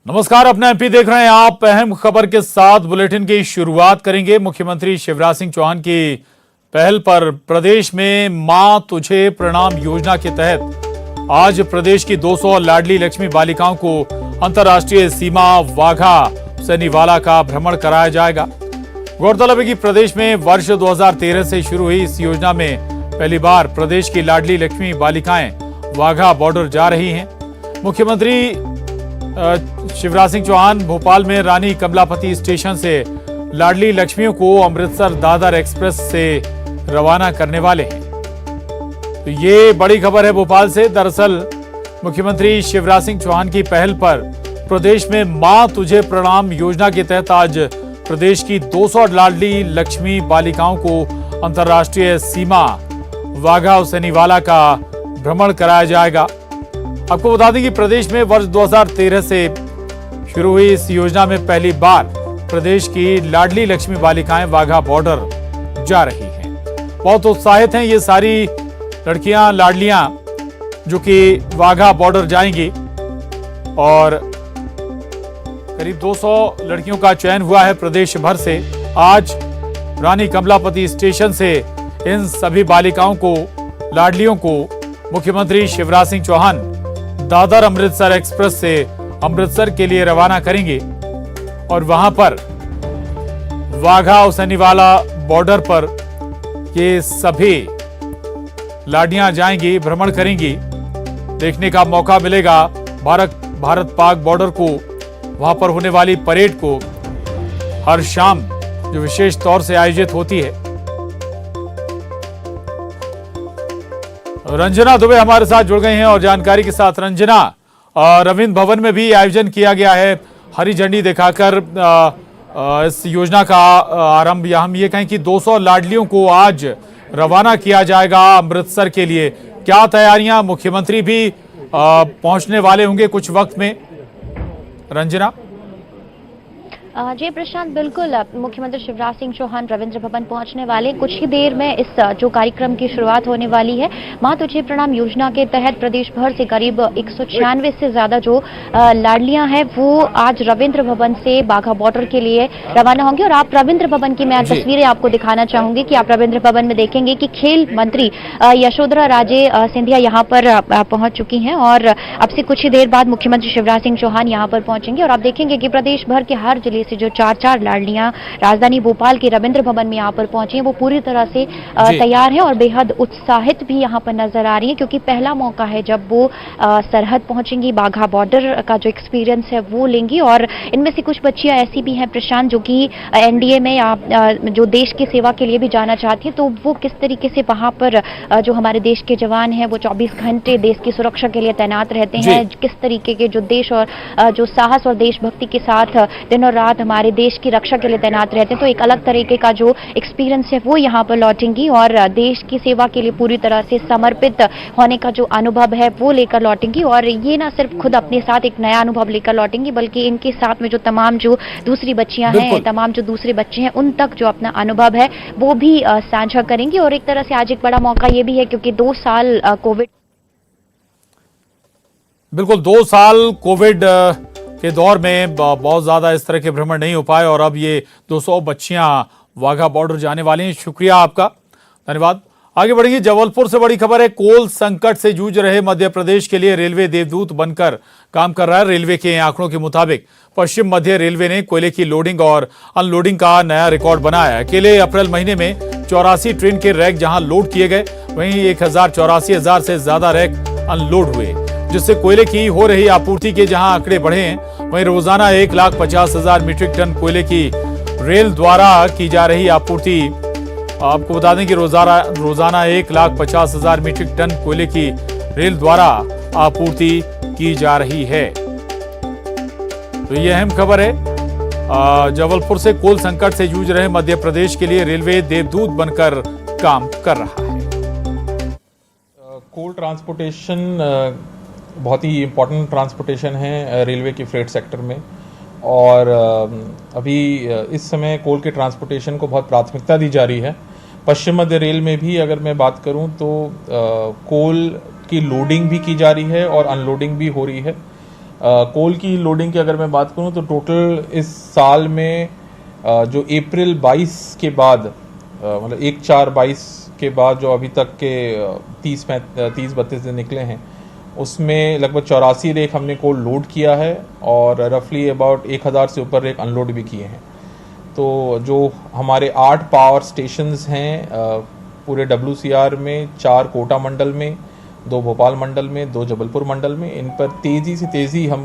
नमस्कार, अपना एमपी देख रहे हैं आप। अहम खबर के साथ बुलेटिन की शुरुआत करेंगे। मुख्यमंत्री शिवराज सिंह चौहान की पहल पर प्रदेश में मां तुझे प्रणाम योजना के तहत आज प्रदेश की 200 लाडली लक्ष्मी बालिकाओं को अंतर्राष्ट्रीय सीमा वाघा सनीवाला का भ्रमण कराया जाएगा। गौरतलब है कि प्रदेश में वर्ष 2013 से शुरू हुई इस योजना में पहली बार प्रदेश की लाडली लक्ष्मी बालिकाएं वाघा बॉर्डर जा रही हैं। मुख्यमंत्री शिवराज सिंह चौहान भोपाल में रानी कमलापति स्टेशन से लाडली लक्ष्मियों को अमृतसर दादर एक्सप्रेस से रवाना करने वाले हैं। तो ये बड़ी खबर है भोपाल से। दरअसल मुख्यमंत्री शिवराज सिंह चौहान की पहल पर प्रदेश में मां तुझे प्रणाम योजना के तहत आज प्रदेश की 200 लाडली लक्ष्मी बालिकाओं को अंतर्राष्ट्रीय सीमा वाघा सनीवाला का भ्रमण कराया जाएगा। आपको बता दें कि प्रदेश में वर्ष 2013 से शुरू हुई इस योजना में पहली बार प्रदेश की लाडली लक्ष्मी बालिकाएं वाघा बॉर्डर जा रही हैं। बहुत उत्साहित हैं ये सारी लड़कियां, लाडलियां जो कि वाघा बॉर्डर जाएंगी और करीब 200 लड़कियों का चयन हुआ है प्रदेश भर से। आज रानी कमलापति स्टेशन से इन सभी बालिकाओं को, लाडलियों को मुख्यमंत्री शिवराज सिंह चौहान दादर अमृतसर एक्सप्रेस से अमृतसर के लिए रवाना करेंगे और वहां पर वाघा और सनीवाला बॉर्डर पर ये सभी लाडियां जाएंगी, भ्रमण करेंगी। देखने का मौका मिलेगा भारत पाक बॉर्डर को, वहां पर होने वाली परेड को हर शाम जो विशेष तौर से आयोजित होती है। रंजना दुबे हमारे साथ जुड़ गए हैं और जानकारी के साथ। रंजना, रविंद्र भवन में भी आयोजन किया गया है हरी झंडी दिखाकर इस योजना का आरंभ। हम ये कहें कि 200 लाडलियों को आज रवाना किया जाएगा अमृतसर के लिए। क्या तैयारियां, मुख्यमंत्री भी पहुंचने वाले होंगे कुछ वक्त में। रंजना जी प्रशांत, बिल्कुल मुख्यमंत्री शिवराज सिंह चौहान रविंद्र भवन पहुंचने वाले कुछ ही देर में। इस जो कार्यक्रम की शुरुआत होने वाली है मां तुझे प्रणाम योजना के तहत प्रदेश भर से करीब 196 से ज्यादा जो लाडलियां हैं वो आज रविंद्र भवन से बाघा बॉर्डर के लिए रवाना होंगे। और आप रविंद्र भवन की मैं तस्वीरें आपको दिखाना चाहूंगी कि आप रविंद्र भवन में देखेंगे कि खेल मंत्री यशोधरा राजे सिंधिया यहाँ पर पहुंच चुकी हैं और अब से कुछ ही देर बाद मुख्यमंत्री शिवराज सिंह चौहान यहाँ पर पहुंचेंगे। और आप देखेंगे कि प्रदेश भर के हर जिले से जो 4 लाडलियां राजधानी भोपाल के रविंद्र भवन में यहाँ पर पहुंची हैं वो पूरी तरह से तैयार हैं और बेहद उत्साहित भी यहाँ पर नजर आ रही हैं, क्योंकि पहला मौका है जब वो सरहद पहुंचेंगी, बाघा बॉर्डर का जो एक्सपीरियंस है वो लेंगी। और इनमें से कुछ बच्चियां ऐसी भी हैं प्रशांत जो कि एनडीए में या जो देश की सेवा के लिए भी जाना चाहती है, तो वो किस तरीके से वहां पर जो हमारे देश के जवान हैं वो 24 घंटे देश की सुरक्षा के लिए तैनात रहते हैं, किस तरीके के जो देश और जो साहस और देशभक्ति के साथ दिन और रात हमारे देश की रक्षा के लिए तैनात रहते हैं, तो एक अलग तरीके का जो एक्सपीरियंस है वो यहाँ पर लौटेंगी और देश की सेवा के लिए पूरी तरह से समर्पित होने का जो अनुभव है वो लेकर लौटेंगी। और ये ना सिर्फ खुद अपने साथ एक नया अनुभव लेकर लौटेंगी बल्कि इनके साथ में जो तमाम जो दूसरी बच्चियां हैं, तमाम जो दूसरे बच्चे हैं, उन तक जो अपना अनुभव है वो भी साझा करेंगी। और एक तरह से आज एक बड़ा मौका ये भी है क्योंकि 2 साल कोविड, बिल्कुल 2 साल कोविड के दौर में बहुत ज्यादा इस तरह के भ्रमण नहीं हो पाए और अब ये 200 बच्चियां वाघा बॉर्डर जाने वाली हैं। शुक्रिया आपका, धन्यवाद। आगे बढ़ेंगे। जबलपुर से बड़ी खबर है। कोल संकट से जूझ रहे मध्य प्रदेश के लिए रेलवे देवदूत बनकर काम कर रहा है। रेलवे के आंकड़ों के मुताबिक पश्चिम मध्य रेलवे ने कोयले की लोडिंग और अनलोडिंग का नया रिकॉर्ड बनाया है। अकेले अप्रैल महीने में 84 ट्रेन के रैक जहां लोड किए गए, वहीं 84,000 से ज्यादा रैक अनलोड हुए, जिससे कोयले की हो रही आपूर्ति के जहां आंकड़े बढ़े हैं, वहीं रोजाना 1,50,000 मीट्रिक टन कोयले की रेल द्वारा की जा रही आपूर्ति। आपको बता दें कि रोजाना 1,50,000 मीट्रिक टन कोयले की रेल द्वारा आपूर्ति की जा रही है। तो ये अहम खबर है। जबलपुर से कोल संकट से जूझ रहे मध्य प्रदेश के लिए रेलवे देवदूत बनकर काम कर रहा है। कोल ट्रांसपोर्टेशन बहुत ही इम्पोर्टेंट ट्रांसपोर्टेशन है रेलवे के फ्रेट सेक्टर में और अभी इस समय कोल के ट्रांसपोर्टेशन को बहुत प्राथमिकता दी जा रही है। पश्चिम मध्य रेल में भी अगर मैं बात करूं तो कोल की लोडिंग भी की जा रही है और अनलोडिंग भी हो रही है। कोल की लोडिंग की अगर मैं बात करूं तो टोटल इस साल में जो अप्रैल 22 के बाद मतलब 1/4/22 के बाद जो अभी तक के 30-32 दिन निकले हैं उसमें लगभग 84 रेक हमने कोल लोड किया है और रफली अबाउट 1000 से ऊपर रेक अनलोड भी किए हैं। तो जो हमारे 8 पावर स्टेशंस हैं पूरे WCR में, 4 कोटा मंडल में, 2 भोपाल मंडल में, 2 जबलपुर मंडल में, इन पर तेजी हम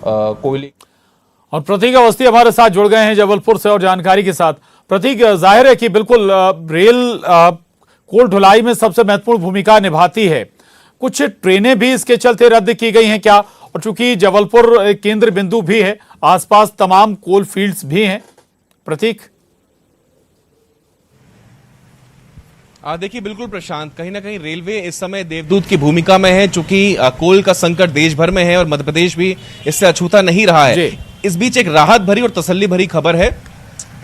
कोयले। और प्रतीक अवस्थी हमारे साथ जुड़ गए हैं जबलपुर से और जानकारी के साथ। प्रतीक, जाहिर है कि बिल्कुल रेल कोल ढुलाई में सबसे महत्वपूर्ण भूमिका निभाती है। कुछ ट्रेनें भी इसके चलते रद्द की गई हैं क्या? और चूंकि जबलपुर एक केंद्र बिंदु भी है, आसपास तमाम कोल फील्ड्स भी हैं। प्रतीक। देखिए बिल्कुल प्रशांत, कहीं ना कहीं रेलवे इस समय देवदूत की भूमिका में है, चूंकि कोल का संकट देश भर में है और मध्य प्रदेश भी इससे अछूता नहीं रहा है। इस बीच एक राहत भरी और तसल्ली भरी खबर है,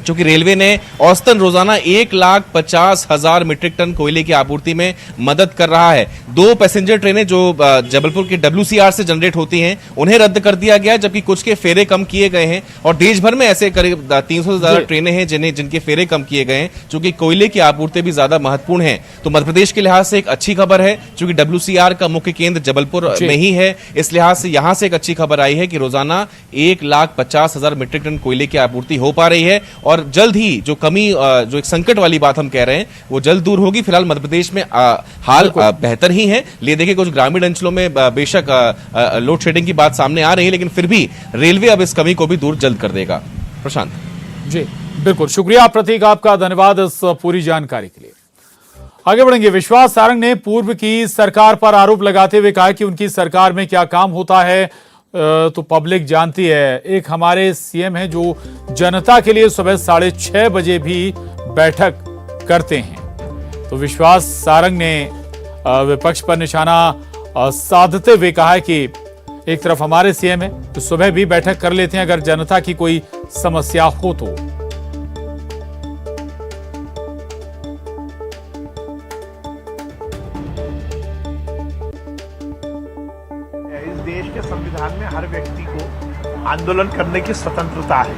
चूंकि रेलवे ने औसतन रोजाना 1,50,000 मीट्रिक टन कोयले की आपूर्ति में मदद कर रहा है। 2 पैसेंजर ट्रेनें जो जबलपुर के WCR से जनरेट होती हैं उन्हें रद्द कर दिया गया, जबकि कुछ के फेरे कम किए गए हैं। और देश भर में ऐसे करीब 300 से ज्यादा ट्रेनें हैं जिनके फेरे कम किए गए हैं, चूंकि कोयले की आपूर्ति भी ज्यादा महत्वपूर्ण है। तो मध्य प्रदेश के लिहाज से एक अच्छी खबर है, चूंकि WCR का मुख्य केंद्र जबलपुर में ही है। इस लिहाज से यहां से एक अच्छी खबर आई है कि रोजाना 1,50,000 मीट्रिक टन कोयले की आपूर्ति हो पा रही है और जल्द ही जो कमी, जो एक संकट वाली बात हम कह रहे हैं, वो जल्द दूर होगी। फिलहाल मध्य प्रदेश में हाल बेहतर ही है। ले देखिए कुछ ग्रामीण अंचलों में बेशक लोड शेडिंग की बात सामने आ रही है, लेकिन फिर भी रेलवे अब इस कमी को भी दूर जल्द कर देगा। प्रशांत जी बिल्कुल, शुक्रिया प्रतीक, आपका धन्यवाद इस पूरी जानकारी के लिए। आगे बढ़ेंगे। विश्वास सारंग ने पूर्व की सरकार पर आरोप लगाते हुए कहा कि उनकी सरकार में क्या काम होता है तो पब्लिक जानती है। एक हमारे सीएम हैं जो जनता के लिए सुबह 6:30 बजे भी बैठक करते हैं। तो विश्वास सारंग ने विपक्ष पर निशाना साधते हुए कहा है कि एक तरफ हमारे सीएम है तो सुबह भी बैठक कर लेते हैं अगर जनता की कोई समस्या हो तो। देश के संविधान में हर व्यक्ति को आंदोलन करने की स्वतंत्रता है,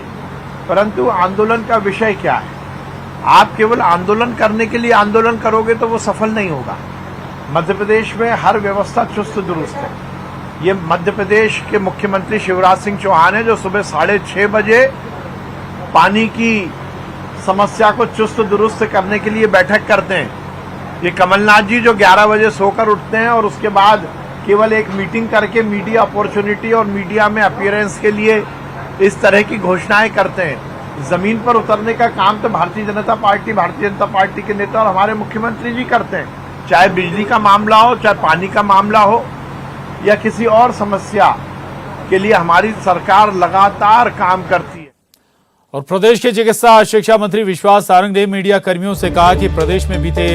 परंतु आंदोलन का विषय क्या है? आप केवल आंदोलन करने के लिए आंदोलन करोगे तो वो सफल नहीं होगा। मध्य प्रदेश में हर व्यवस्था चुस्त दुरुस्त है। ये मध्य प्रदेश के मुख्यमंत्री शिवराज सिंह चौहान है जो सुबह 6:30 बजे पानी की समस्या को चुस्त दुरुस्त करने के लिए बैठक करते हैं। ये कमलनाथ जी जो 11 बजे सोकर उठते हैं और उसके बाद केवल एक मीटिंग करके मीडिया अपॉर्चुनिटी और मीडिया में अपीयरेंस के लिए इस तरह की घोषणाएं करते हैं। जमीन पर उतरने का काम तो भारतीय जनता पार्टी के नेता और हमारे मुख्यमंत्री जी करते हैं। चाहे बिजली का मामला हो, चाहे पानी का मामला हो या किसी और समस्या के लिए हमारी सरकार लगातार काम करती है। और प्रदेश के चिकित्सा शिक्षा मंत्री विश्वास सारंग ने मीडिया कर्मियों से कहा कि प्रदेश में बीते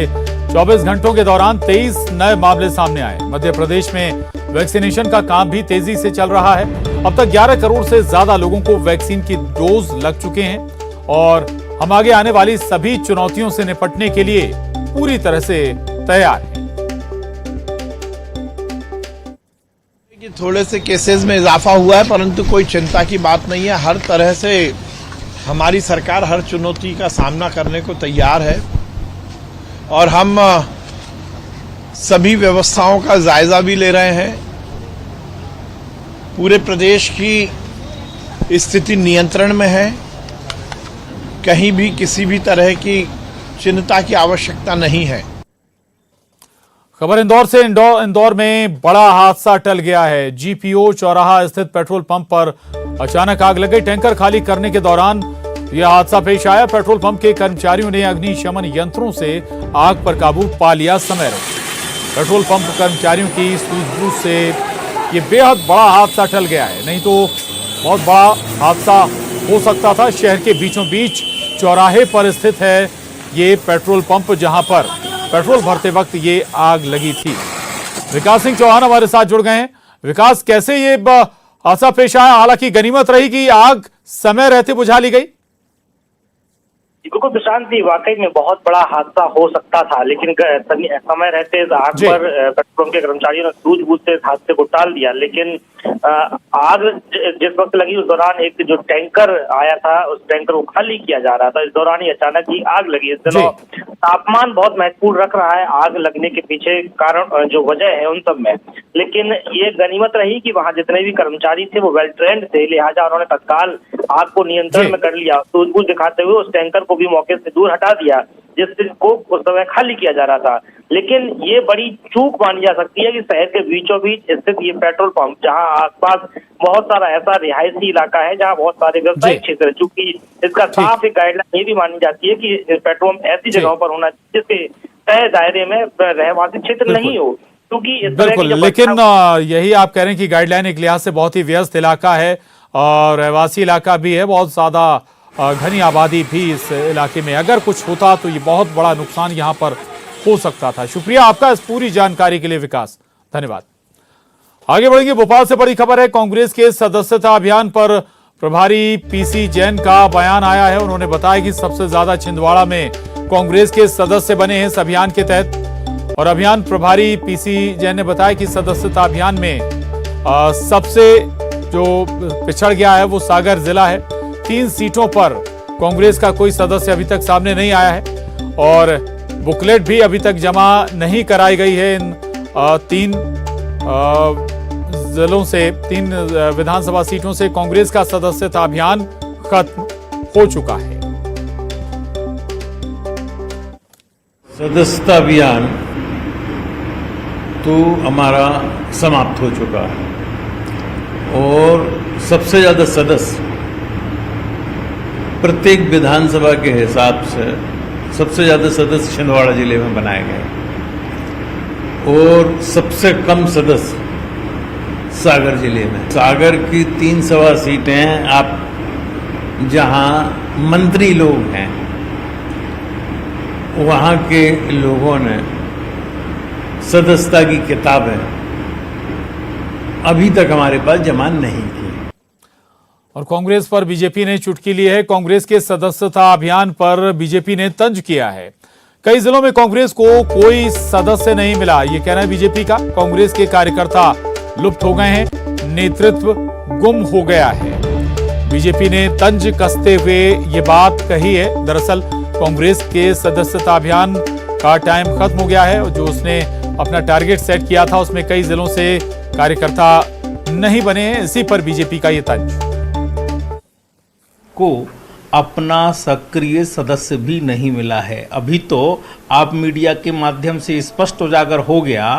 24 घंटों के दौरान 23 नए मामले सामने आए। मध्य प्रदेश में वैक्सीनेशन का काम भी तेजी से चल रहा है। अब तक 11 करोड़ से ज्यादा लोगों को वैक्सीन की डोज लग चुके हैं और हम आगे आने वाली सभी चुनौतियों से निपटने के लिए पूरी तरह से तैयार हैं। थोड़े से केसेस में इजाफा हुआ है, परंतु कोई चिंता की बात नहीं है। हर तरह से हमारी सरकार हर चुनौती का सामना करने को तैयार है और हम सभी व्यवस्थाओं का जायजा भी ले रहे हैं। पूरे प्रदेश की स्थिति नियंत्रण में है, कहीं भी किसी भी तरह की चिंता की आवश्यकता नहीं है। खबर इंदौर से। इंदौर में बड़ा हादसा टल गया है। जीपीओ चौराहा स्थित पेट्रोल पंप पर अचानक आग लग गई। टैंकर खाली करने के दौरान यह हादसा पेश आया। पेट्रोल पंप के कर्मचारियों ने अग्निशमन यंत्रों से आग पर काबू पा लिया समय रहते। पेट्रोल पंप कर्मचारियों की सूझबूझ से यह बेहद बड़ा हादसा टल गया है, नहीं तो बहुत बड़ा हादसा हो सकता था। शहर के बीचों बीच चौराहे पर स्थित है ये पेट्रोल पंप, जहां पर पेट्रोल भरते वक्त ये आग लगी थी। विकास सिंह चौहान हमारे साथ जुड़ गए हैं। विकास, कैसे ये हादसा पेश आया? हालांकि गनीमत रही कि आग समय रहते बुझा ली गई। बिल्कुल प्रशांत जी, वाकई में बहुत बड़ा हादसा हो सकता था, लेकिन समय रहते आग पर पेट्रोल पंप के कर्मचारियों ने सूझबूझ से इस हादसे को टाल दिया। लेकिन आग जिस वक्त लगी उस दौरान एक जो टैंकर आया था, उस टैंकर को खाली किया जा रहा था। इस दौरान ही अचानक ही आग लगी। इस दिनों तापमान बहुत महत्वपूर्ण रख रहा है आग लगने के पीछे कारण जो वजह है उन सब में, लेकिन ये गनीमत रही कि वहां जितने भी कर्मचारी थे वो वेल ट्रेंड थे, लिहाजा उन्होंने तत्काल आग को नियंत्रण में कर लिया। सूझबूझ दिखाते हुए उस टैंकर को भी मौके से दूर हटा दिया जिसको उस समय खाली किया जा रहा था। लेकिन ये बड़ी चूक मानी जा सकती है कि शहर के बीचों बीच स्थित ये पेट्रोल पंप, जहां आसपास बहुत सारा ऐसा रिहायशी इलाका है जहां बहुत सारे व्यवसायिक क्षेत्र है, चूंकि इसका साफ एक गाइडलाइन ये भी मानी जाती है कि पेट्रोल पंप ऐसी जगहों पर होना चाहिए जिसके तय दायरे में रहवासी क्षेत्र नहीं हो, क्योंकि बिल्कुल। लेकिन यही आप कह रहे हैं कि गाइडलाइन एक लिहाज से बहुत ही व्यस्त इलाका है और रहवासी इलाका भी है, बहुत ज्यादा घनी आबादी भी इस इलाके में। अगर कुछ होता तो ये बहुत बड़ा नुकसान यहाँ पर हो सकता था। शुक्रिया आपका इस पूरी जानकारी के लिए विकास, धन्यवाद। आगे बढ़ेंगे, भोपाल से बड़ी खबर है। कांग्रेस के सदस्यता अभियान पर प्रभारी पीसी जैन का बयान आया है। उन्होंने बताया कि सबसे ज्यादा छिंदवाड़ा में कांग्रेस के सदस्य बने हैं इस अभियान के तहत। और अभियान प्रभारी पीसी जैन ने बताया कि सदस्यता अभियान में सबसे जो पिछड़ गया है वो सागर जिला है। 3 सीटों पर कांग्रेस का कोई सदस्य अभी तक सामने नहीं आया है और बुकलेट भी अभी तक जमा नहीं कराई गई है। इन 3 जिलों से, 3 विधानसभा सीटों से कांग्रेस का सदस्यता अभियान खत्म हो चुका है। सदस्यता अभियान तो हमारा समाप्त हो चुका है और सबसे ज्यादा सदस्य प्रत्येक विधानसभा के हिसाब से सबसे ज्यादा सदस्य छिंदवाड़ा जिले में बनाए गए और सबसे कम सदस्य सागर जिले में। सागर की 3 सवा सीटें आप जहां मंत्री लोग हैं वहां के लोगों ने सदस्यता की किताबें अभी तक हमारे पास जमा नहीं की। और कांग्रेस पर बीजेपी ने चुटकी ली है। कांग्रेस के सदस्यता अभियान पर बीजेपी ने तंज किया है। कई जिलों में कांग्रेस को कोई सदस्य नहीं मिला, ये कहना है बीजेपी का। कांग्रेस के कार्यकर्ता लुप्त हो गए हैं, नेतृत्व गुम हो गया है। बीजेपी ने तंज कसते हुए ये बात कही है। दरअसल कांग्रेस के सदस्यता अभियान का टाइम खत्म हो गया है और जो उसने अपना टारगेट सेट किया था उसमें कई जिलों से कार्यकर्ता नहीं बने हैं। इसी पर बीजेपी का ये तंज को अपना सक्रिय सदस्य भी नहीं मिला है। अभी तो आप मीडिया के माध्यम से स्पष्ट उजागर हो गया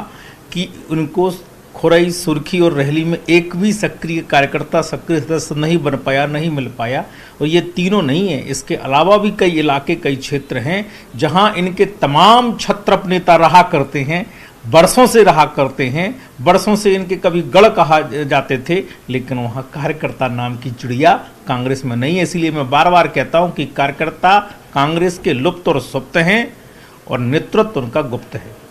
कि उनको खुरई, सुर्खी और रहली में एक भी सक्रिय कार्यकर्ता, सक्रिय सदस्य नहीं बन पाया, नहीं मिल पाया। और ये तीनों नहीं है, इसके अलावा भी कई इलाके, कई क्षेत्र हैं जहां इनके तमाम क्षत्रप नेता रहा करते हैं, बरसों से रहा करते हैं, बरसों से इनके कभी गढ़ कहा जाते थे, लेकिन वहाँ कार्यकर्ता नाम की चिड़िया कांग्रेस में नहीं है। इसलिए मैं बार बार कहता हूँ कि कार्यकर्ता कांग्रेस के लुप्त और सुप्त हैं और नेतृत्व उनका गुप्त है।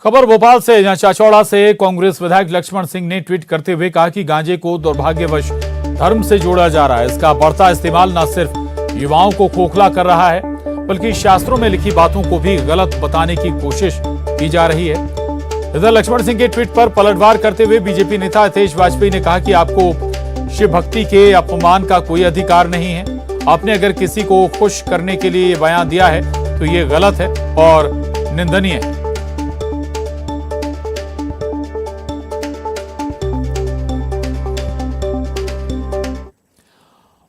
खबर भोपाल से, जहां चाचौड़ा से कांग्रेस विधायक लक्ष्मण सिंह ने ट्वीट करते हुए कहा कि गांजे को दुर्भाग्यवश धर्म से जोड़ा जा रहा है। इसका बढ़ता इस्तेमाल न सिर्फ युवाओं को खोखला कर रहा है बल्कि शास्त्रों में लिखी बातों को भी गलत बताने की कोशिश की जा रही है। इधर लक्ष्मण सिंह के ट्वीट पर पलटवार करते हुए बीजेपी नेता हितेश वाजपेयी ने कहा कि आपको शिव भक्ति के अपमान का कोई अधिकार नहीं है। आपने अगर किसी को खुश करने के लिए बयान दिया है तो ये गलत है और निंदनीय है।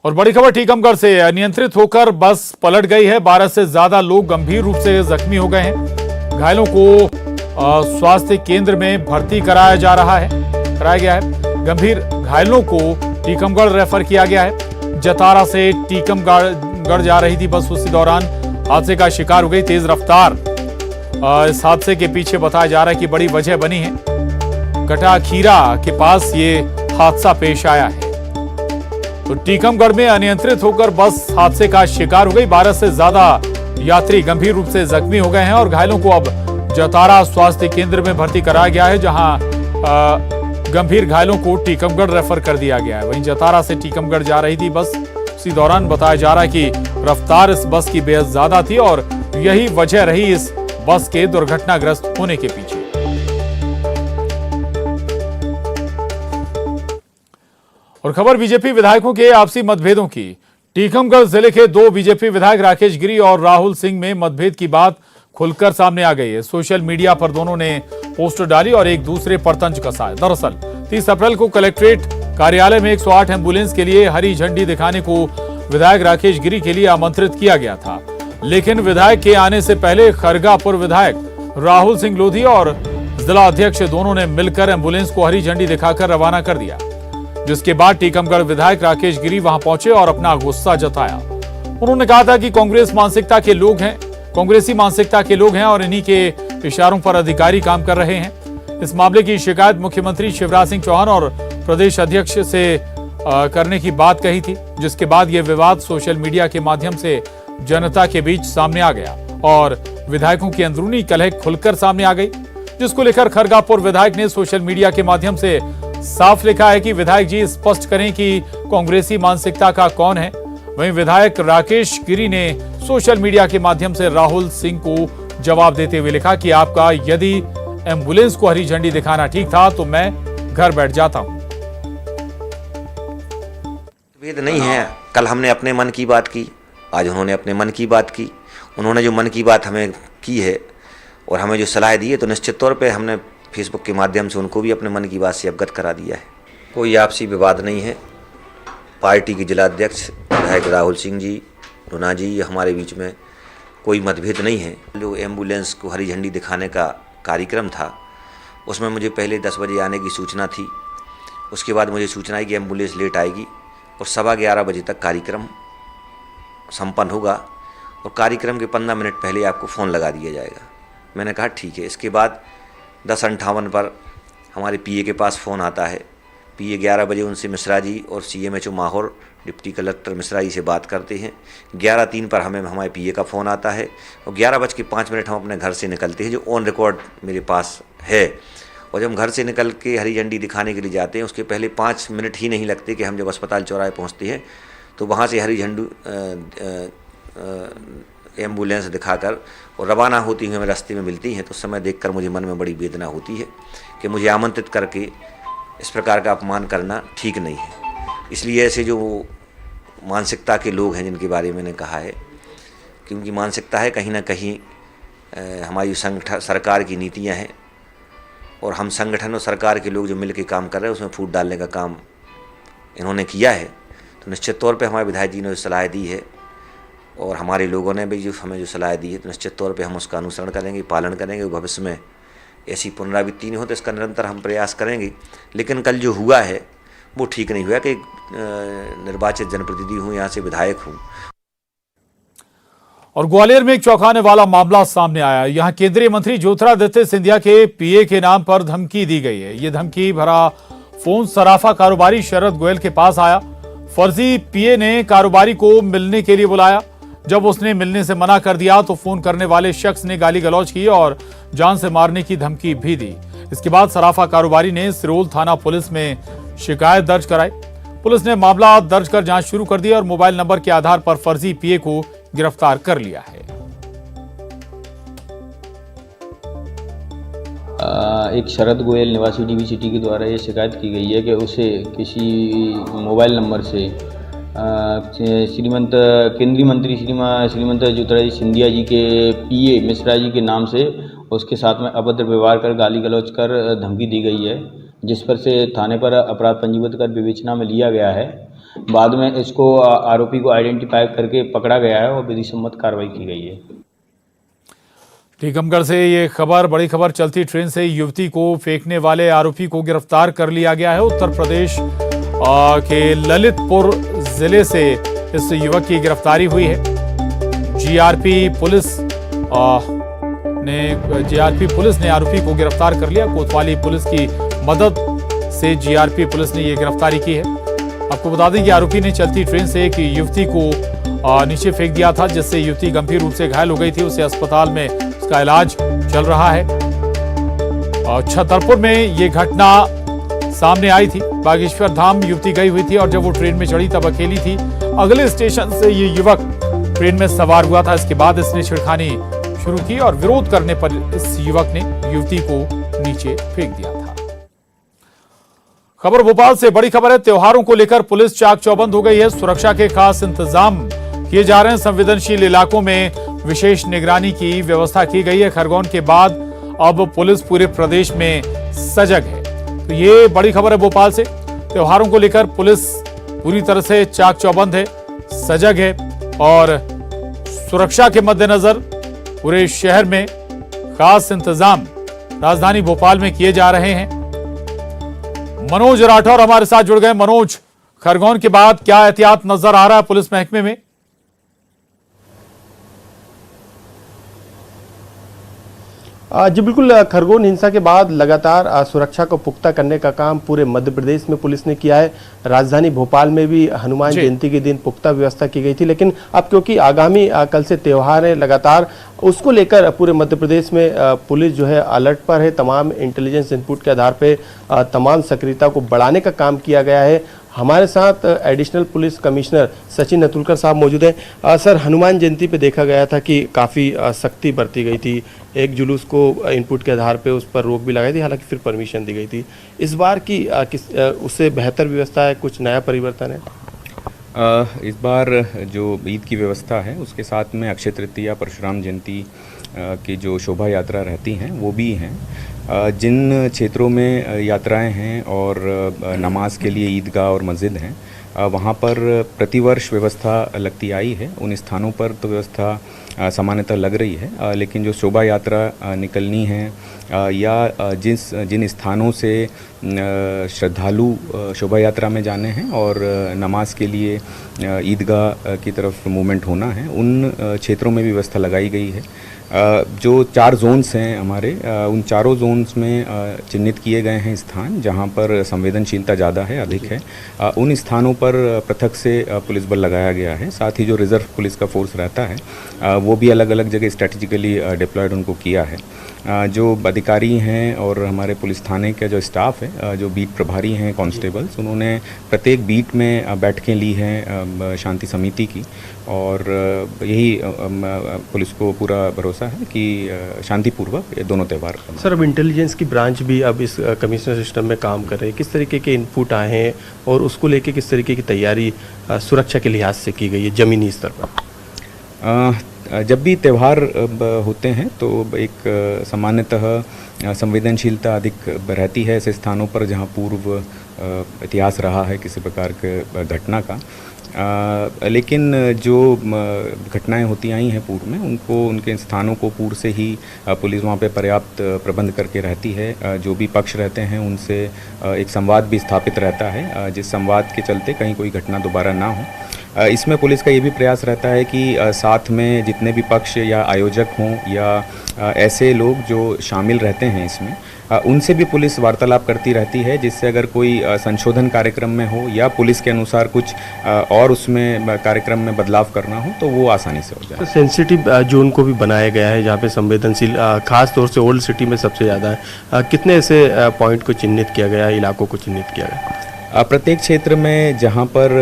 और बड़ी खबर टीकमगढ़ से, अनियंत्रित होकर बस पलट गई है। 12 से ज्यादा लोग गंभीर रूप से जख्मी हो गए हैं। घायलों को स्वास्थ्य केंद्र में भर्ती कराया गया है। गंभीर घायलों को टीकमगढ़ रेफर किया गया है। जतारा से टीकमगढ़ जा रही थी बस, उसी दौरान हादसे का शिकार हो गई। तेज रफ्तार इस हादसे के पीछे बताया जा रहा है कि बड़ी वजह बनी है। कटाखीरा के पास ये हादसा पेश आया है। तो टीकमगढ़ में अनियंत्रित होकर बस हादसे का शिकार हो गई। 12 से ज्यादा यात्री गंभीर रूप से जख्मी हो गए हैं और घायलों को अब जतारा स्वास्थ्य केंद्र में भर्ती कराया गया है, जहां गंभीर घायलों को टीकमगढ़ रेफर कर दिया गया है। वहीं जतारा से टीकमगढ़ जा रही थी बस, इसी दौरान बताया जा रहा है कि रफ्तार इस बस की बेहद ज्यादा थी और यही वजह रही इस बस के दुर्घटनाग्रस्त होने के पीछे। और खबर बीजेपी विधायकों के आपसी मतभेदों की। टीकमगढ़ जिले के दो बीजेपी विधायक राकेश गिरी और राहुल सिंह में मतभेद की बात खुलकर सामने आ गई है। सोशल मीडिया पर दोनों ने पोस्टर डाली और एक दूसरे पर तंज कसा है। दरअसल 30 अप्रैल को कलेक्ट्रेट कार्यालय में 108 एम्बुलेंस के लिए हरी झंडी दिखाने को विधायक राकेश गिरी के लिए आमंत्रित किया गया था, लेकिन विधायक के आने से पहले खरगापुर विधायक राहुल सिंह लोधी और जिला अध्यक्ष दोनों ने मिलकर एम्बुलेंस को हरी झंडी दिखाकर रवाना कर दिया, जिसके बाद टीकमगढ़ विधायक राकेश गिरी वहां पहुंचे और अपना गुस्सा जताया। उन्होंने कहा था कि कांग्रेसी मानसिकता के लोग हैं और इन्हीं के इशारों पर अधिकारी काम कर रहे हैं। इस मामले की शिकायत मुख्यमंत्री शिवराज सिंह चौहान और प्रदेश अध्यक्ष से करने की बात कही थी, जिसके बाद यह विवाद सोशल मीडिया के माध्यम से जनता के बीच सामने आ गया और विधायकों की अंदरूनी कलह खुलकर सामने आ गई, जिसको लेकर खरगापुर विधायक ने सोशल मीडिया के माध्यम से साफ लिखा है कि विधायक जी स्पष्ट करें कि कांग्रेसी मानसिकता का कौन है। वहीं विधायक राकेश गिरी ने सोशल मीडिया के माध्यम से राहुल सिंह को जवाब देते हुए लिखा कि आपका यदि एम्बुलेंस को हरी झंडी दिखाना ठीक था तो मैं घर बैठ जाता हूं। भेद नहीं है। कल हमने अपने मन की बात की, आज उन्होंने अपने मन की बात की। उन्होंने जो मन की बात हमें की है और हमें जो सलाह दी है, तो निश्चित तौर पे हमने फेसबुक के माध्यम से उनको भी अपने मन की बात से अवगत करा दिया है। कोई आपसी विवाद नहीं है। पार्टी के जिला अध्यक्ष विधायक राहुल सिंह जी, लूना जी, हमारे बीच में कोई मतभेद नहीं है। जो एम्बुलेंस को हरी झंडी दिखाने का कार्यक्रम था, उसमें मुझे पहले 10 बजे आने की सूचना थी। उसके बाद मुझे सूचना आई कि एम्बुलेंस लेट आएगी और 11:15 बजे तक कार्यक्रम संपन्न होगा और कार्यक्रम के 15 मिनट पहले आपको फ़ोन लगा दिया जाएगा। मैंने कहा ठीक है। इसके बाद 10:58 पर हमारे पीए के पास फ़ोन आता है। पीए 11 बजे उनसे मिश्रा जी और CMHO Mahaur deputy collector Mishra ji से बात करते हैं। 11:03 पर हमें हमारे पीए का फ़ोन आता है और 11:05 हम अपने घर से निकलते हैं, जो ऑन रिकॉर्ड मेरे पास है। और जब हम घर से निकल के हरी झंडी दिखाने के लिए जाते हैं, उसके पहले 5 मिनट ही नहीं लगते कि हम जब अस्पताल चौराहे पहुंचते हैं, तो वहाँ से हरी झंडी एम्बुलेंस दिखाकर और रवाना होती हुई हमें रास्ते में मिलती हैं। तो उस समय देखकर मुझे मन में बड़ी वेदना होती है कि मुझे आमंत्रित करके इस प्रकार का अपमान करना ठीक नहीं है। इसलिए ऐसे जो मानसिकता के लोग हैं जिनके बारे में मैंने कहा है कि उनकी मानसिकता है कहीं ना कहीं हमारी सरकार की नीतियां हैं और हम संगठन और सरकार के लोग जो मिल के काम कर रहे हैं उसमें फूट डालने का काम इन्होंने किया है। तो निश्चित तौर पे हमारे विधायक जी ने जो सलाह दी है और हमारे लोगों ने भी जो हमें जो सलाह दी है, तो निश्चित तौर पे हम उसका अनुसरण करेंगे, पालन करेंगे। भविष्य में ऐसी पुनरावृत्ति नहीं हो तो इसका निरंतर हम प्रयास करेंगे। लेकिन कल जो हुआ है वो ठीक नहीं हुआ कि निर्वाचित जनप्रतिनिधि हूँ, यहाँ से विधायक हूँ। और ग्वालियर में एक चौंकाने वाला मामला सामने आया। यहाँ केंद्रीय मंत्री ज्योतिरादित्य सिंधिया के पीए के नाम पर धमकी दी गई है। ये धमकी भरा फोन सराफा कारोबारी शरद गोयल के पास आया। फर्जी पीए ने कारोबारी को मिलने के लिए बुलाया। जब उसने मिलने से मना कर दिया तो फोन करने वाले शख्स ने गाली गलौज की और जान से मारने की धमकी भी दी। इसके बाद सराफा कारोबारी ने सिरोल थाना पुलिस में शिकायत दर्ज कराई। पुलिस ने मामला दर्ज कर जांच शुरू कर दी और मोबाइल नंबर के आधार पर फर्जी पीए को गिरफ्तार कर लिया है। एक शरद गोयल निवासी डीबी सिटी के द्वारा ये शिकायत की गई है कि उसे किसी मोबाइल नंबर से केंद्रीय मंत्री श्रीमंत ज्योतिरादित्य सिंधिया जी के पीए मिश्रा जी के नाम से उसके साथ में अभद्र व्यवहार कर गाली गलौज कर धमकी दी गई है, जिस पर से थाने पर अपराध पंजीबद्ध कर विवेचना में लिया गया है। बाद में इसको आरोपी को आइडेंटिफाई करके पकड़ा गया है और विधि सम्मत कार्रवाई की गई है। टीकमगढ़ से ये खबर, बड़ी खबर, चलती ट्रेन से युवती को फेंकने वाले आरोपी को गिरफ्तार कर लिया गया है। उत्तर प्रदेश के ललितपुर जिले से इस युवक की गिरफ्तारी हुई है। जीआरपी पुलिस ने आरोपी को गिरफ्तार कर लिया। कोतवाली पुलिस की मदद से जीआरपी पुलिस ने यह गिरफ्तारी की है। आपको बता दें कि आरोपी ने चलती ट्रेन से एक युवती को नीचे फेंक दिया था, जिससे युवती गंभीर रूप से घायल हो गई थी। उसे अस्पताल में उसका इलाज चल रहा है। छतरपुर में ये घटना सामने आई थी। बागेश्वर धाम युवती गई हुई थी और जब वो ट्रेन में चढ़ी तब अकेली थी। अगले स्टेशन से ये युवक ट्रेन में सवार हुआ था। इसके बाद इसने छिड़खानी शुरू की और विरोध करने पर इस युवक ने युवती को नीचे फेंक दिया था। खबर भोपाल से, बड़ी खबर है। त्योहारों को लेकर पुलिस चाक चौबंद हो गई है। सुरक्षा के खास इंतजाम किए जा रहे हैं। संवेदनशील इलाकों में विशेष निगरानी की व्यवस्था की गई है। खरगोन के बाद अब पुलिस पूरे प्रदेश में सजग है। तो ये बड़ी खबर है भोपाल से। त्योहारों को लेकर पुलिस पूरी तरह से चाक चौबंद है, सजग है और सुरक्षा के मद्देनजर पूरे शहर में खास इंतजाम राजधानी भोपाल में किए जा रहे हैं। मनोज राठौर हमारे साथ जुड़ गए। मनोज, खरगोन के बाद क्या एहतियात नजर आ रहा है पुलिस महकमे में? जी बिल्कुल, खरगोन हिंसा के बाद लगातार सुरक्षा को पुख्ता करने का काम पूरे मध्य प्रदेश में पुलिस ने किया है। राजधानी भोपाल में भी हनुमान जयंती के दिन पुख्ता व्यवस्था की गई थी, लेकिन अब क्योंकि आगामी कल से त्योहार है, लगातार उसको लेकर पूरे मध्य प्रदेश में पुलिस जो है अलर्ट पर है। तमाम इंटेलिजेंस इनपुट के आधार पर तमाम सक्रियता को बढ़ाने का काम किया गया है। हमारे साथ additional police commissioner Sachin Atulkar साहब मौजूद हैं। सर, हनुमान जयंती पे देखा गया था कि काफ़ी सख्ती बरती गई थी। एक जुलूस को इनपुट के आधार पे उस पर रोक भी लगाई थी, हालांकि फिर परमिशन दी गई थी। इस बार की उससे बेहतर व्यवस्था है, कुछ नया परिवर्तन है? इस बार जो ईद की व्यवस्था है उसके साथ में अक्षय तृतीया, परशुराम जयंती की जो शोभा यात्रा रहती हैं वो भी हैं। जिन क्षेत्रों में यात्राएं हैं और नमाज के लिए ईदगाह और मस्जिद हैं, वहाँ पर प्रतिवर्ष व्यवस्था लगती आई है। उन स्थानों पर तो व्यवस्था सामान्यतः लग रही है, लेकिन जो शोभा यात्रा निकलनी है या जिन स्थानों से श्रद्धालु शोभा यात्रा में जाने हैं और नमाज के लिए ईदगाह की तरफ मूवमेंट होना है, उन क्षेत्रों में भी व्यवस्था लगाई गई है। जो 4 जोन्स हैं हमारे, उन चारों जोन्स में चिन्हित किए गए हैं स्थान जहां पर संवेदनशीलता ज़्यादा है, अधिक है। उन स्थानों पर पृथक से पुलिस बल लगाया गया है। साथ ही जो रिजर्व पुलिस का फोर्स रहता है वो भी अलग अलग जगह स्ट्रेटेजिकली डिप्लॉयड उनको किया है। जो अधिकारी हैं और हमारे पुलिस थाने का जो स्टाफ है, जो बीट प्रभारी हैं, कांस्टेबल्स, उन्होंने प्रत्येक बीट में बैठकें ली हैं शांति समिति की, और यही पुलिस को पूरा भरोसा है कि शांतिपूर्वक ये दोनों त्यौहार। सर, अब इंटेलिजेंस की ब्रांच भी अब इस कमिश्नर सिस्टम में काम कर रही है। किस तरीके के इनपुट आए हैं और उसको लेके किस तरीके की तैयारी सुरक्षा के लिहाज से की गई है जमीनी स्तर पर? जब भी त्यौहार होते हैं तो एक सामान्यतः संवेदनशीलता अधिक रहती है ऐसे स्थानों पर जहां पूर्व इतिहास रहा है किसी प्रकार के घटना का। लेकिन जो घटनाएं होती आई हैं पूर्व में, उनको उनके स्थानों को पूर्व से ही पुलिस वहाँ पे पर्याप्त प्रबंध करके रहती है। जो भी पक्ष रहते हैं उनसे एक संवाद भी स्थापित रहता है, जिस संवाद के चलते कहीं कोई घटना दोबारा ना हो। इसमें पुलिस का ये भी प्रयास रहता है कि साथ में जितने भी पक्ष या आयोजक हों या ऐसे लोग जो शामिल रहते हैं इसमें, उनसे भी पुलिस वार्तालाप करती रहती है, जिससे अगर कोई संशोधन कार्यक्रम में हो या पुलिस के अनुसार कुछ और उसमें कार्यक्रम में बदलाव करना हो तो वो आसानी से हो जाए। सेंसिटिव जोन को भी बनाया गया है जहाँ पे संवेदनशील खास तौर से ओल्ड सिटी में सबसे ज़्यादा है। कितने ऐसे पॉइंट को चिन्हित किया गया है, इलाकों को चिन्हित किया गया? प्रत्येक क्षेत्र में जहाँ पर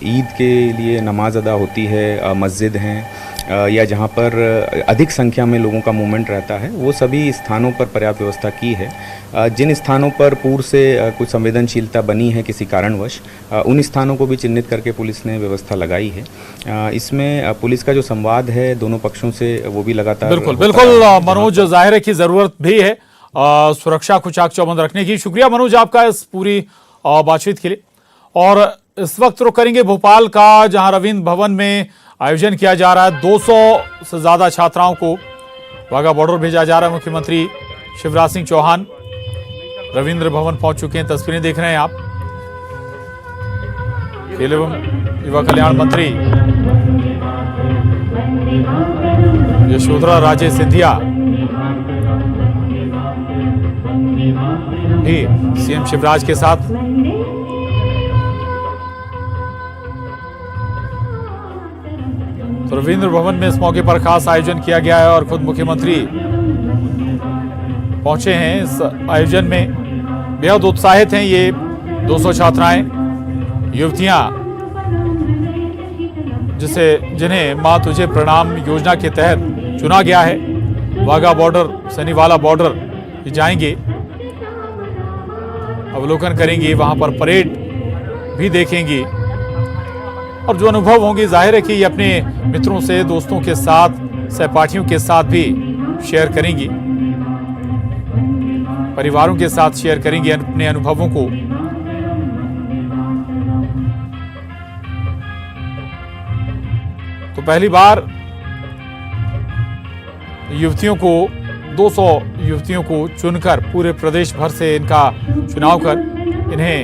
ईद के लिए नमाज अदा होती है, मस्जिद हैं या जहाँ पर अधिक संख्या में लोगों का मूवमेंट रहता है, वो सभी स्थानों पर पर्याप्त व्यवस्था की है। जिन स्थानों पर पूर्व से कुछ संवेदनशीलता बनी है किसी कारणवश, उन स्थानों को भी चिन्हित करके पुलिस ने व्यवस्था लगाई है। इसमें पुलिस का जो संवाद है दोनों पक्षों से वो भी लगातार बिल्कुल मनोज, जाहिर है कि जरूरत भी है सुरक्षा को चाक चौबंद रखने की। शुक्रिया मनोज आपका इस पूरी बातचीत के लिए। और इस वक्त रुक करेंगे भोपाल का, जहां रविंद्र भवन में आयोजन किया जा रहा है। 200 से ज्यादा छात्राओं को वाघा बॉर्डर भेजा जा रहा है। मुख्यमंत्री शिवराज सिंह चौहान रविंद्र भवन पहुंच चुके हैं, तस्वीरें देख रहे हैं आप। खेल एवं युवा कल्याण मंत्री यशोधरा राजे सिंधिया भी सीएम शिवराज के साथ तो रविंद्र भवन में इस मौके पर खास आयोजन किया गया है और खुद मुख्यमंत्री पहुंचे हैं इस आयोजन में। बेहद उत्साहित हैं ये 200 छात्राएं, युवतियां जिन्हें मां तुझे प्रणाम योजना के तहत चुना गया है। वाघा बॉर्डर, सनीवाला बॉर्डर ये जाएंगे, अवलोकन करेंगे, वहां पर परेड भी देखेंगे और जो अनुभव होंगे जाहिर है कि ये अपने मित्रों से, दोस्तों के साथ, सहपाठियों के साथ भी शेयर करेंगी, परिवारों के साथ शेयर करेंगे अपने अनुभवों को। तो पहली बार युवतियों को 200 युवतियों को चुनकर पूरे प्रदेश भर से इनका चुनाव कर इन्हें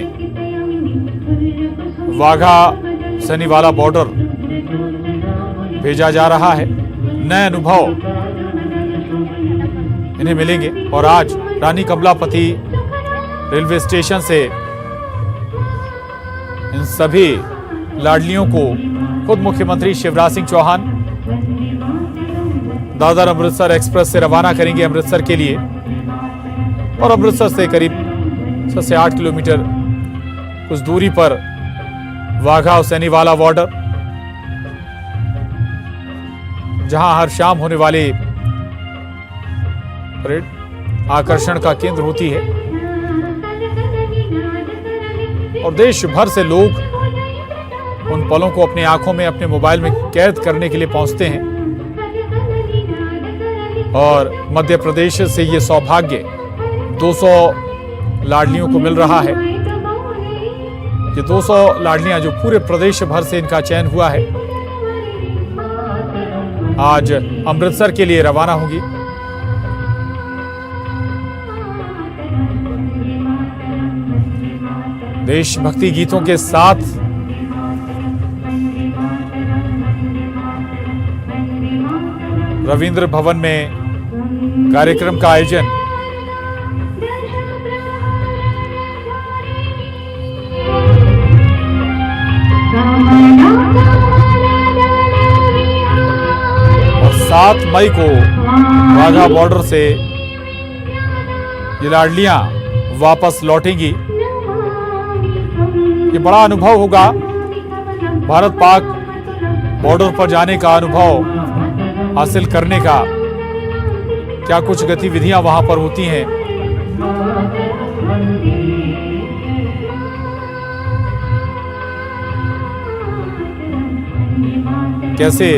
वाघा सनीवाला बॉर्डर भेजा जा रहा है। नए अनुभव इन्हें मिलेंगे और आज रानी कमलापति रेलवे स्टेशन से इन सभी लाडलियों को खुद मुख्यमंत्री शिवराज सिंह चौहान दादर अमृतसर एक्सप्रेस से रवाना करेंगे अमृतसर के लिए और अमृतसर से करीब 7 से 8 किलोमीटर कुछ दूरी पर वाघा और सनीवाला बॉर्डर, जहां हर शाम होने वाली परेड आकर्षण का केंद्र होती है और देश भर से लोग उन पलों को अपनी आंखों में, अपने मोबाइल में कैद करने के लिए पहुंचते हैं और मध्य प्रदेश से ये सौभाग्य 200 लाडलियों को मिल रहा है। ये 200 लाडलियां जो पूरे प्रदेश भर से इनका चयन हुआ है आज अमृतसर के लिए रवाना होंगी। देशभक्ति गीतों के साथ रविंद्र भवन में कार्यक्रम का आयोजन और 7 मई को वाघा बॉर्डर से ये लाडलियां वापस लौटेंगी। ये बड़ा अनुभव होगा, भारत पाक बॉर्डर पर जाने का अनुभव हासिल करने का। क्या कुछ गतिविधियां वहां पर होती हैं, कैसे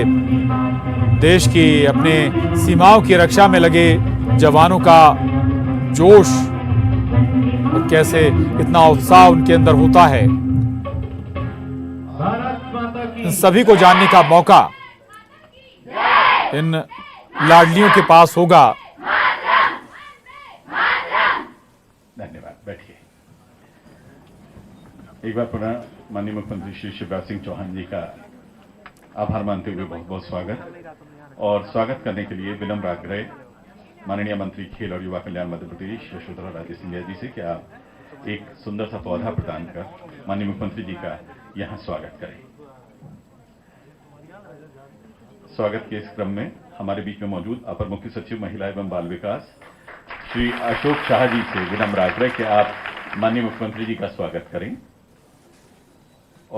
देश की, अपने सीमाओं की रक्षा में लगे जवानों का जोश और कैसे इतना उत्साह उनके अंदर होता है, इन सभी को जानने का मौका इन लाडलियों के पास होगा। धन्यवाद, बैठिए। एक बार पुनः माननीय मुख्यमंत्री श्री शिवराज सिंह चौहान जी का आभार मानते हुए बहुत बहुत स्वागत और स्वागत करने के लिए विनम्र आग्रह माननीय मंत्री खेल और युवा कल्याण मध्य प्रदेश यशोधरा राजे सिंधिया जी से कि आप एक सुंदर सा पौधा प्रदान कर माननीय मुख्यमंत्री जी का यहाँ स्वागत करें। स्वागत के इस क्रम में हमारे बीच में मौजूद अपर मुख्य सचिव महिला एवं बाल विकास श्री अशोक शाह जी से विनम्र आग्रह कि आप माननीय मुख्यमंत्री जी का स्वागत करें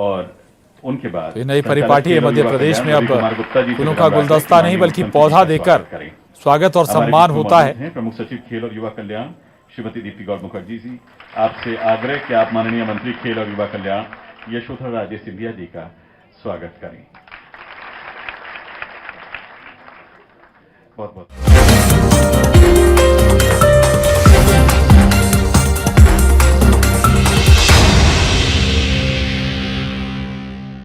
और उनके बाद नई परिपाटी है मध्य प्रदेश में अब फूलों का गुलदस्ता नहीं बल्कि पौधा देकर स्वागत और सम्मान होता है। प्रमुख सचिव खेल और युवा कल्याण श्रीमती दीप्ति गौड़ मुखर्जी जी, आपसे आग्रह कि आप माननीय मंत्री खेल और युवा कल्याण यशोधरा राजे सिंधिया जी का स्वागत करें। बहुत बहुत